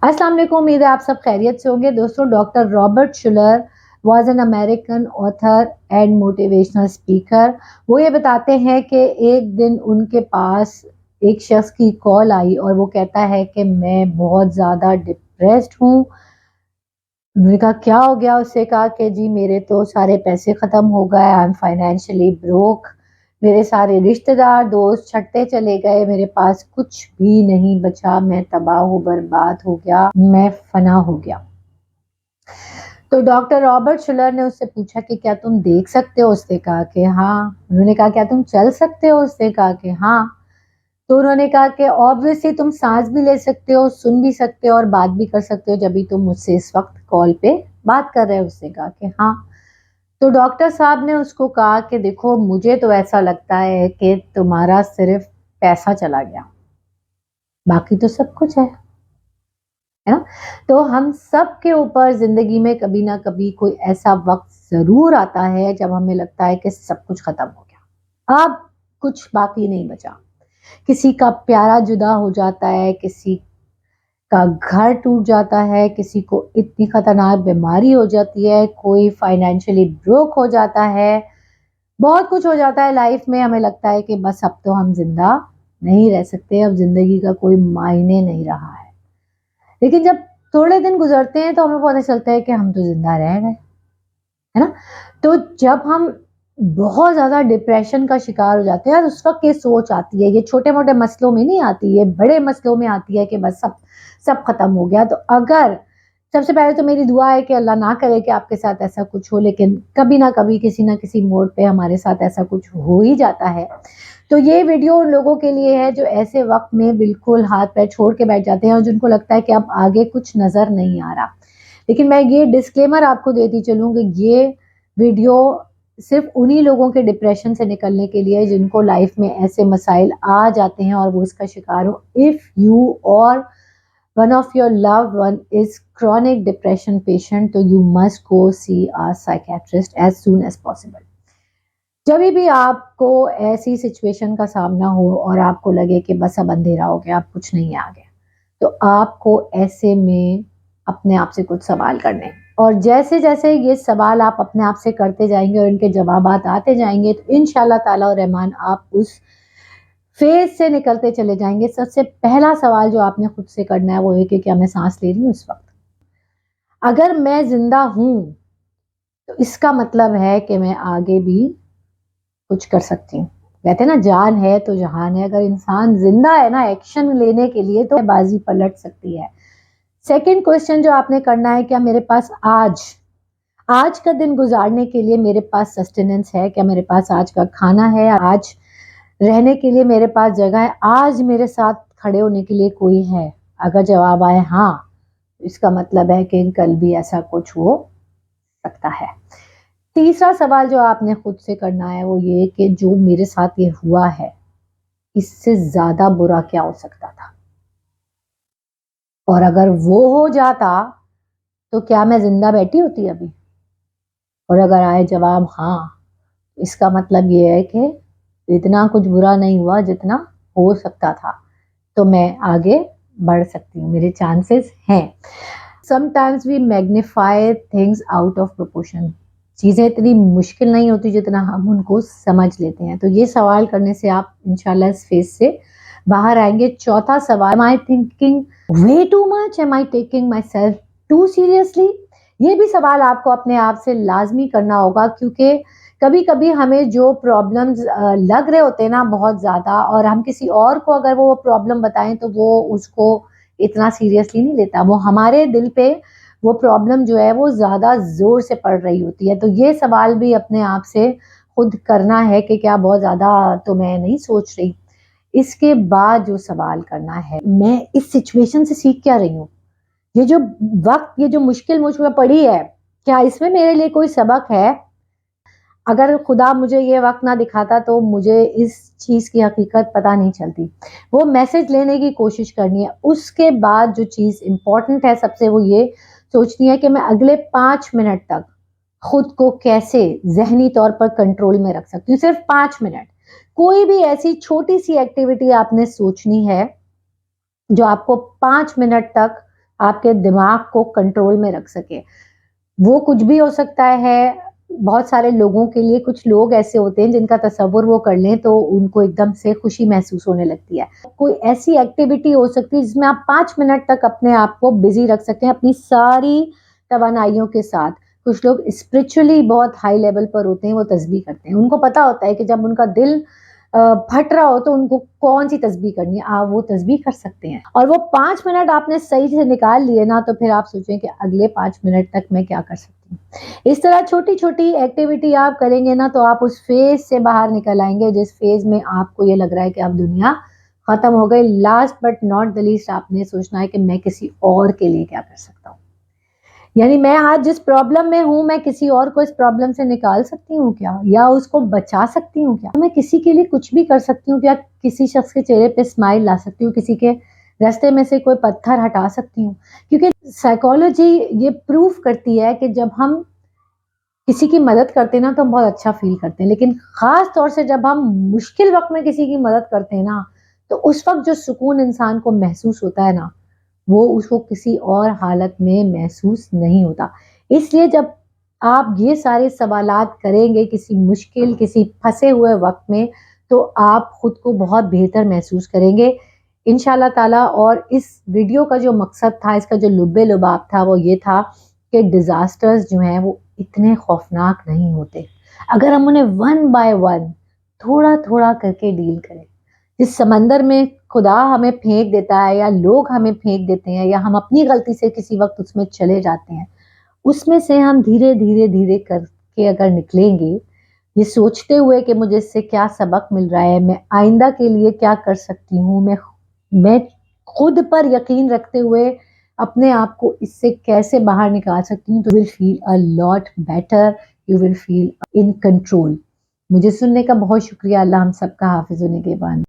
अस्सलाम वालेकुम, उम्मीद है आप सब खैरियत से होंगे। दोस्तों, doctor Robert Schuler was an American author and motivational speaker. वो ये बताते हैं कि एक दिन उनके पास एक शख्स की कॉल आई और वो कहता है कि मैं बहुत ज़्यादा डिप्रेस्ड हूँ। उन्होंने कहा क्या हो गया? उससे कहा कि जी मेरे तो सारे पैसे ख़त्म हो गए, आई एम फाइनेंशियली ब्रोक, मेरे सारे रिश्तेदार दोस्त छटते चले गए, मेरे पास कुछ भी नहीं बचा, मैं तबाह हो बर्बाद हो गया, मैं फना हो गया। तो डॉक्टर रॉबर्ट शुलर ने उससे पूछा कि क्या तुम देख सकते हो? उसने कहा कि हाँ। उन्होंने कहा क्या तुम चल सकते हो? उसने कहा कि हाँ। तो उन्होंने कहा कि ऑब्वियसली तुम सांस भी ले सकते हो, सुन भी सकते हो और बात भी कर सकते हो, जब भी तुम मुझसे इस वक्त कॉल पे बात कर रहे हो। उसने कहा कि हाँ। तो डॉक्टर साहब ने उसको कहा कि देखो मुझे तो ऐसा लगता है कि तुम्हारा सिर्फ पैसा चला गया, बाकी तो सब कुछ है ना। तो हम सब के ऊपर जिंदगी में कभी ना कभी कोई ऐसा वक्त जरूर आता है जब हमें लगता है कि सब कुछ खत्म हो गया, अब कुछ बाकी नहीं बचा। किसी का प्यारा जुदा हो जाता है, किसी का घर टूट जाता है, किसी को इतनी खतरनाक बीमारी हो जाती है, कोई फाइनेंशियली ब्रोक हो जाता है, बहुत कुछ हो जाता है लाइफ में। हमें लगता है कि बस अब तो हम जिंदा नहीं रह सकते, अब जिंदगी का कोई मायने नहीं रहा है। लेकिन जब थोड़े दिन गुजरते हैं तो हमें पता चलता है कि हम तो जिंदा रह गए, है ना। तो जब हम बहुत ज्यादा डिप्रेशन का शिकार हो जाते हैं, उस वक्त ये सोच आती है, ये छोटे मोटे मसलों में नहीं आती है, बड़े मसलों में आती है कि बस सब सब खत्म हो गया। तो अगर सबसे पहले तो मेरी दुआ है कि अल्लाह ना करे कि आपके साथ ऐसा कुछ हो, लेकिन कभी ना कभी किसी ना किसी मोड़ पे हमारे साथ ऐसा कुछ हो ही जाता है। तो ये वीडियो उन लोगों के लिए है जो ऐसे वक्त में बिल्कुल हाथ पैर छोड़ के बैठ जाते हैं और जिनको लगता है कि अब आगे कुछ नजर नहीं आ रहा। लेकिन मैं ये डिस्क्लेमर आपको देती चलूँ कि ये वीडियो सिर्फ उन्हीं लोगों के डिप्रेशन से निकलने के लिए जिनको लाइफ में ऐसे मसाइल आ जाते हैं और वो इसका शिकार हो। इफ यू और one of your loved one is chronic depression patient, तो you must go see a psychiatrist as soon as possible। जब भी आपको ऐसी सिचुएशन का सामना हो और आपको लगे कि बस अब अंधेरा हो गया, अब कुछ नहीं है आगे, तो आपको ऐसे में अपने आप से कुछ सवाल करने हैं। और जैसे जैसे ये सवाल आप अपने आप से करते जाएंगे और इनके जवाबात आते जाएंगे तो इंशाल्लाह ताला और रहमान आप उस फेज से निकलते चले जाएंगे। सबसे पहला सवाल जो आपने खुद से करना है वो है कि क्या मैं सांस ले रही हूँ इस वक्त? अगर मैं जिंदा हूं तो इसका मतलब है कि मैं आगे भी कुछ कर सकती हूँ। कहते हैं ना जान है तो जहान है। अगर इंसान जिंदा है ना एक्शन लेने के लिए तो बाजी पलट सकती है। सेकंड क्वेश्चन जो आपने करना है, क्या मेरे पास आज आज का दिन गुजारने के लिए मेरे पास सस्टेनेंस है? क्या मेरे पास आज का खाना है? आज रहने के लिए मेरे पास जगह है? आज मेरे साथ खड़े होने के लिए कोई है? अगर जवाब आए हाँ, तो इसका मतलब है कि कल भी ऐसा कुछ हो सकता है। तीसरा सवाल जो आपने खुद से करना है वो ये कि जो मेरे साथ ये हुआ है इससे ज्यादा बुरा क्या हो सकता था, और अगर वो हो जाता तो क्या मैं जिंदा बैठी होती अभी? और अगर आए जवाब हाँ, इसका मतलब ये है कि इतना कुछ बुरा नहीं हुआ जितना हो सकता था, तो मैं आगे बढ़ सकती हूँ, मेरे चांसेस हैं। Sometimes we magnify things out of proportion. चीज़ें इतनी मुश्किल नहीं होती जितना हम उनको समझ लेते हैं। तो ये सवाल करने से आप इंशाल्लाह इस फेज से बाहर आएंगे। चौथा सवाल, am I thinking way too much? Am I taking myself too seriously? ये भी सवाल आपको अपने आप से लाजमी करना होगा, क्योंकि कभी कभी हमें जो प्रॉब्लम्स लग रहे होते हैं ना बहुत ज़्यादा, और हम किसी और को अगर वो प्रॉब्लम बताएं तो वो उसको इतना सीरियसली नहीं लेता। वो हमारे दिल पे वो प्रॉब्लम जो है वो ज़्यादा ज़ोर से पड़ रही होती है। तो ये सवाल भी अपने आप से खुद करना है कि क्या बहुत ज़्यादा तो मैं नहीं सोच रही। इसके बाद जो सवाल करना है, मैं इस सिचुएशन से सीख क्या रही हूँ? ये जो वक्त, ये जो मुश्किल मुझ में पड़ी है, क्या इसमें मेरे लिए कोई सबक है? अगर खुदा मुझे ये वक्त ना दिखाता तो मुझे इस चीज़ की हकीकत पता नहीं चलती। वो मैसेज लेने की कोशिश करनी है। उसके बाद जो चीज़ इम्पोर्टेंट है सबसे, वो ये सोचनी है कि मैं अगले 5 मिनट तक खुद को कैसे जहनी तौर पर कंट्रोल में रख सकती हूँ। सिर्फ 5 मिनट। कोई भी ऐसी छोटी सी एक्टिविटी आपने सोचनी है जो आपको 5 मिनट तक آپ کے دماغ کو کنٹرول میں رکھ سکے. وہ کچھ بھی ہو سکتا ہے. بہت سارے لوگوں کے لیے کچھ لوگ ایسے ہوتے ہیں جن کا تصور وہ کر لیں تو ان کو ایک دم سے خوشی محسوس ہونے لگتی ہے. کوئی ایسی ایکٹیویٹی ہو سکتی ہے جس میں آپ 5 منٹ تک اپنے آپ کو بزی رکھ سکتے ہیں اپنی ساری توانائیوں کے ساتھ. کچھ لوگ اسپرچولی بہت ہائی لیول پر ہوتے ہیں, وہ تسبیح کرتے ہیں. ان کو پتا ہوتا ہے کہ جب ان کا دل پھٹ رہا ہو تو ان کو کون سی تسبیح کرنی ہے, آپ وہ تسبیح کر سکتے ہیں. اور وہ 5 منٹ آپ نے صحیح سے نکال لیے نا, تو پھر آپ سوچیں کہ اگلے 5 منٹ تک میں کیا کر سکتی ہوں. اس طرح چھوٹی چھوٹی ایکٹیویٹی آپ کریں گے نا, تو آپ اس فیز سے باہر نکل آئیں گے جس فیز میں آپ کو یہ لگ رہا ہے کہ اب دنیا ختم ہو گئی. Last but not the least, آپ نے سوچنا ہے کہ میں کسی اور کے لیے کیا کر سکتا ہوں. یعنی میں آج جس پرابلم میں ہوں, میں کسی اور کو اس پرابلم سے نکال سکتی ہوں کیا, یا اس کو بچا سکتی ہوں کیا. میں کسی کے لیے کچھ بھی کر سکتی ہوں کیا. کسی شخص کے چہرے پہ اسمائل لا سکتی ہوں, کسی کے راستے میں سے کوئی پتھر ہٹا سکتی ہوں. کیونکہ سائیکالوجی یہ پروف کرتی ہے کہ جب ہم کسی کی مدد کرتے ہیں نا تو ہم بہت اچھا فیل کرتے ہیں, لیکن خاص طور سے جب ہم مشکل وقت میں کسی کی مدد کرتے ہیں نا, تو اس وقت جو سکون انسان کو محسوس ہوتا ہے نا, وہ اس کو کسی اور حالت میں محسوس نہیں ہوتا. اس لیے جب آپ یہ سارے سوالات کریں گے کسی مشکل, کسی پھنسے ہوئے وقت میں, تو آپ خود کو بہت بہتر محسوس کریں گے انشاءاللہ تعالیٰ. اور اس ویڈیو کا جو مقصد تھا, اس کا جو لب لباب تھا, وہ یہ تھا کہ ڈیزاسٹرز جو ہیں وہ اتنے خوفناک نہیں ہوتے اگر ہم انہیں ون بائی ون تھوڑا تھوڑا کر کے ڈیل کریں. جس سمندر میں خدا ہمیں پھینک دیتا ہے, یا لوگ ہمیں پھینک دیتے ہیں, یا ہم اپنی غلطی سے کسی وقت اس میں چلے جاتے ہیں, اس میں سے ہم دھیرے دھیرے دھیرے کر کے اگر نکلیں گے, یہ سوچتے ہوئے کہ مجھے اس سے کیا سبق مل رہا ہے, میں آئندہ کے لیے کیا کر سکتی ہوں, میں خود پر یقین رکھتے ہوئے اپنے آپ کو اس سے کیسے باہر نکال سکتی ہوں, تو will feel a lot better, you will feel in control. مجھے سننے کا بہت شکریہ. اللہ ہم سب کا حافظ و نگہبان.